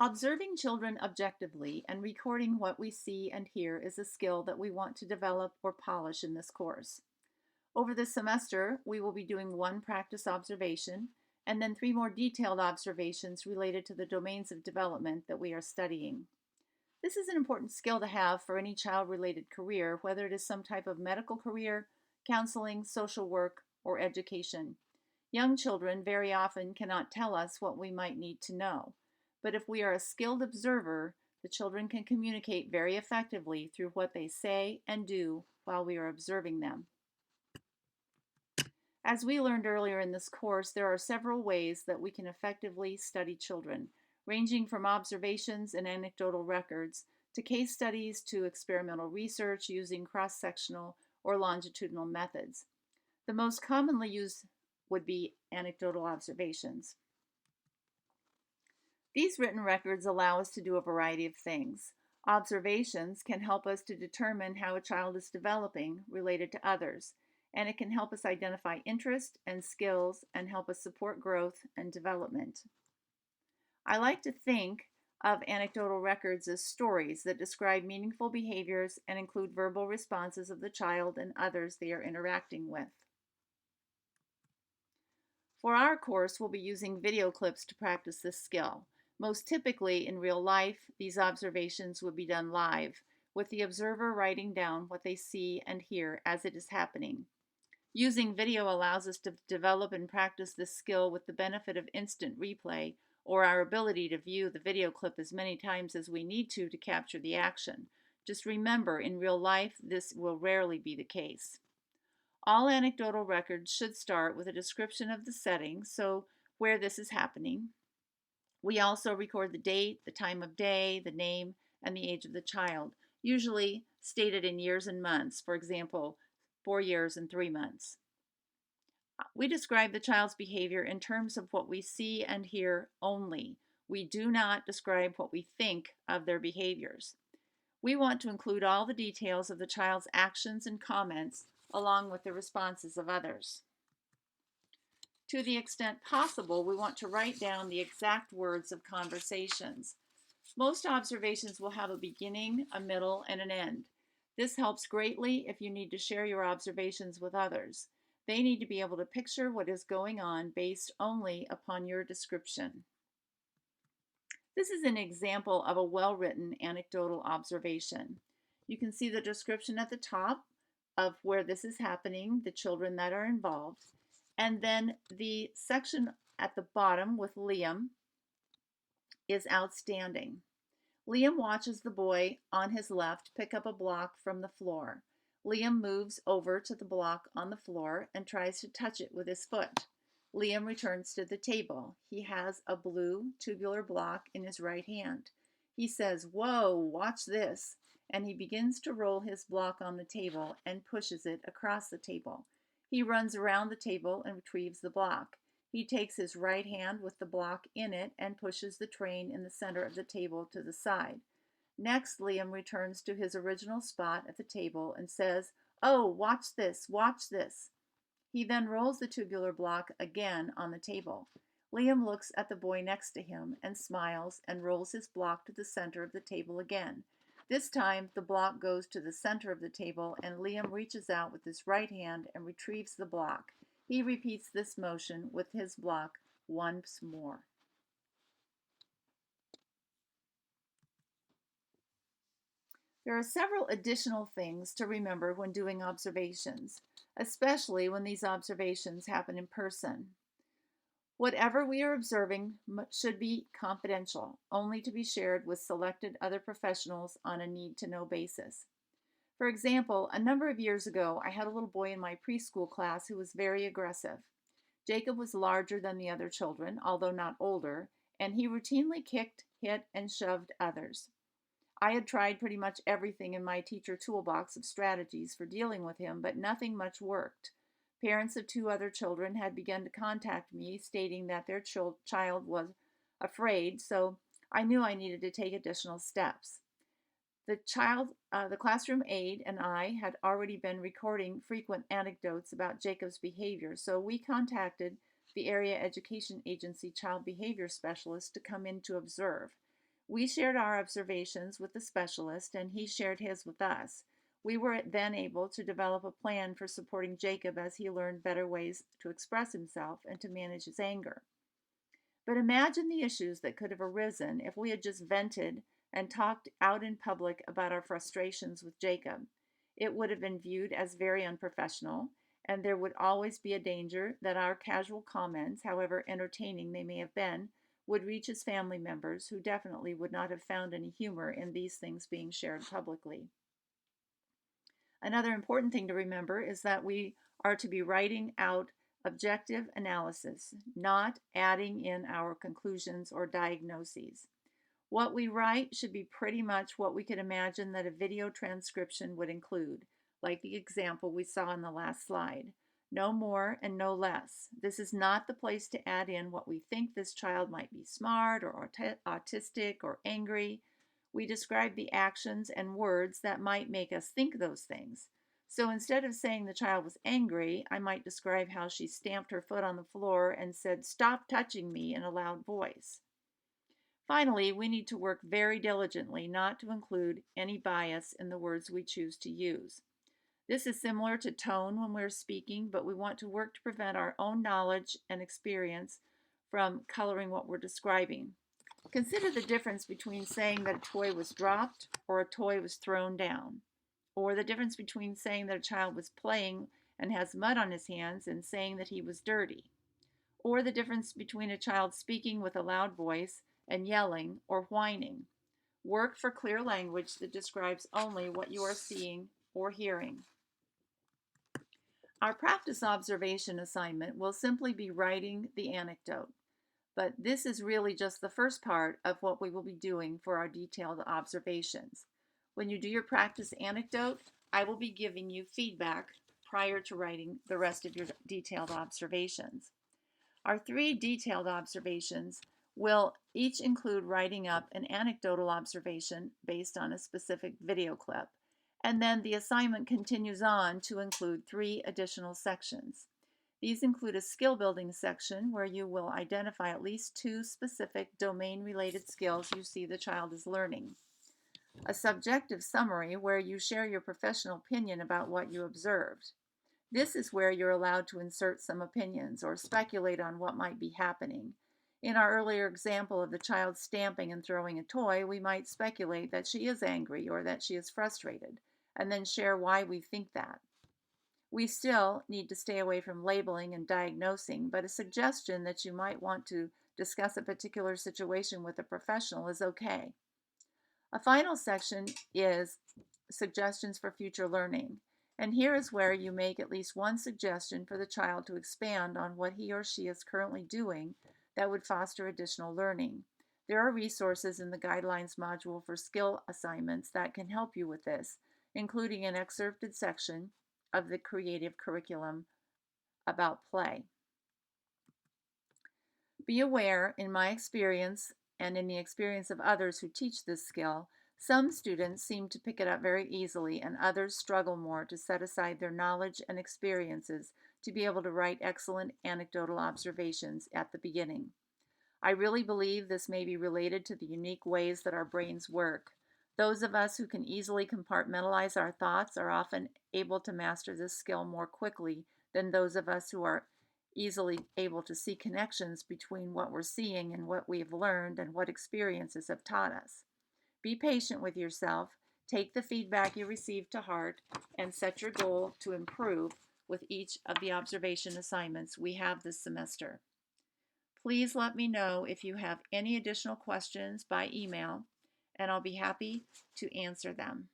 Observing children objectively and recording what we see and hear is a skill that we want to develop or polish in this course. Over the semester, we will be doing one practice observation and then three more detailed observations related to the domains of development that we are studying. This is an important skill to have for any child-related career, whether it is some type of medical career, counseling, social work, or education. Young children very often cannot tell us what we might need to know, but if we are a skilled observer, the children can communicate very effectively through what they say and do while we are observing them. As we learned earlier in this course, there are several ways that we can effectively study children, ranging from observations and anecdotal records to case studies to experimental research using cross-sectional or longitudinal methods. The most commonly used would be anecdotal observations. These written records allow us to do a variety of things. Observations can help us to determine how a child is developing related to others, and it can help us identify interest and skills and help us support growth and development. I like to think of anecdotal records as stories that describe meaningful behaviors and include verbal responses of the child and others they are interacting with. For our course, we'll be using video clips to practice this skill. Most typically, in real life, these observations would be done live, with the observer writing down what they see and hear as it is happening. Using video allows us to develop and practice this skill with the benefit of instant replay, or our ability to view the video clip as many times as we need to capture the action. Just remember, in real life, this will rarely be the case. All anecdotal records should start with a description of the setting, so where this is happening. We also record the date, the time of day, the name, and the age of the child, usually stated in years and months, for example, 4 years and 3 months. We describe the child's behavior in terms of what we see and hear only. We do not describe what we think of their behaviors. We want to include all the details of the child's actions and comments along with the responses of others. To the extent possible, we want to write down the exact words of conversations. Most observations will have a beginning, a middle, and an end. This helps greatly if you need to share your observations with others. They need to be able to picture what is going on based only upon your description. This is an example of a well-written anecdotal observation. You can see the description at the top of where this is happening, the children that are involved, and then the section at the bottom with Liam is outstanding. Liam watches the boy on his left pick up a block from the floor. Liam moves over to the block on the floor and tries to touch it with his foot. Liam returns to the table. He has a blue tubular block in his right hand. He says, "Whoa, watch this," and he begins to roll his block on the table and pushes it across the table. He runs around the table and retrieves the block. He takes his right hand with the block in it and pushes the train in the center of the table to the side. Next, Liam returns to his original spot at the table and says, "Oh, watch this, watch this." He then rolls the tubular block again on the table. Liam looks at the boy next to him and smiles and rolls his block to the center of the table again. This time, the block goes to the center of the table and Liam reaches out with his right hand and retrieves the block. He repeats this motion with his block once more. There are several additional things to remember when doing observations, especially when these observations happen in person. Whatever we are observing should be confidential, only to be shared with selected other professionals on a need-to-know basis. For example, a number of years ago, I had a little boy in my preschool class who was very aggressive. Jacob was larger than the other children, although not older, and he routinely kicked, hit, and shoved others. I had tried pretty much everything in my teacher toolbox of strategies for dealing with him, but nothing much worked. Parents of two other children had begun to contact me, stating that their child was afraid, so I knew I needed to take additional steps. The classroom aide and I had already been recording frequent anecdotes about Jacob's behavior, so we contacted the area education agency child behavior specialist to come in to observe. We shared our observations with the specialist, and he shared his with us. We were then able to develop a plan for supporting Jacob as he learned better ways to express himself and to manage his anger. But imagine the issues that could have arisen if we had just vented and talked out in public about our frustrations with Jacob. It would have been viewed as very unprofessional, and there would always be a danger that our casual comments, however entertaining they may have been, would reach his family members, who definitely would not have found any humor in these things being shared publicly. Another important thing to remember is that we are to be writing out objective analysis, not adding in our conclusions or diagnoses. What we write should be pretty much what we could imagine that a video transcription would include, like the example we saw in the last slide. No more and no less. This is not the place to add in what we think this child might be smart or autistic or angry. We describe the actions and words that might make us think those things. So instead of saying the child was angry, I might describe how she stamped her foot on the floor and said, "Stop touching me," in a loud voice. Finally, we need to work very diligently not to include any bias in the words we choose to use. This is similar to tone when we're speaking, but we want to work to prevent our own knowledge and experience from coloring what we're describing. Consider the difference between saying that a toy was dropped or a toy was thrown down, or the difference between saying that a child was playing and has mud on his hands and saying that he was dirty, or the difference between a child speaking with a loud voice and yelling or whining. Work for clear language that describes only what you are seeing or hearing. Our practice observation assignment will simply be writing the anecdote, but this is really just the first part of what we will be doing for our detailed observations. When you do your practice anecdote, I will be giving you feedback prior to writing the rest of your detailed observations. Our 3 detailed observations will each include writing up an anecdotal observation based on a specific video clip, and then the assignment continues on to include 3 additional sections. These include a skill building section where you will identify at least 2 specific domain-related skills you see the child is learning. A subjective summary where you share your professional opinion about what you observed. This is where you're allowed to insert some opinions or speculate on what might be happening. In our earlier example of the child stamping and throwing a toy, we might speculate that she is angry or that she is frustrated, and then share why we think that. We still need to stay away from labeling and diagnosing, but a suggestion that you might want to discuss a particular situation with a professional is okay. A final section is suggestions for future learning. And here is where you make at least one suggestion for the child to expand on what he or she is currently doing that would foster additional learning. There are resources in the guidelines module for skill assignments that can help you with this, including an excerpted section of the creative curriculum about play. Be aware, in my experience and in the experience of others who teach this skill, some students seem to pick it up very easily and others struggle more to set aside their knowledge and experiences to be able to write excellent anecdotal observations at the beginning. I really believe this may be related to the unique ways that our brains work. Those of us who can easily compartmentalize our thoughts are often able to master this skill more quickly than those of us who are easily able to see connections between what we're seeing and what we've learned and what experiences have taught us. Be patient with yourself, take the feedback you receive to heart, and set your goal to improve with each of the observation assignments we have this semester. Please let me know if you have any additional questions by email, and I'll be happy to answer them.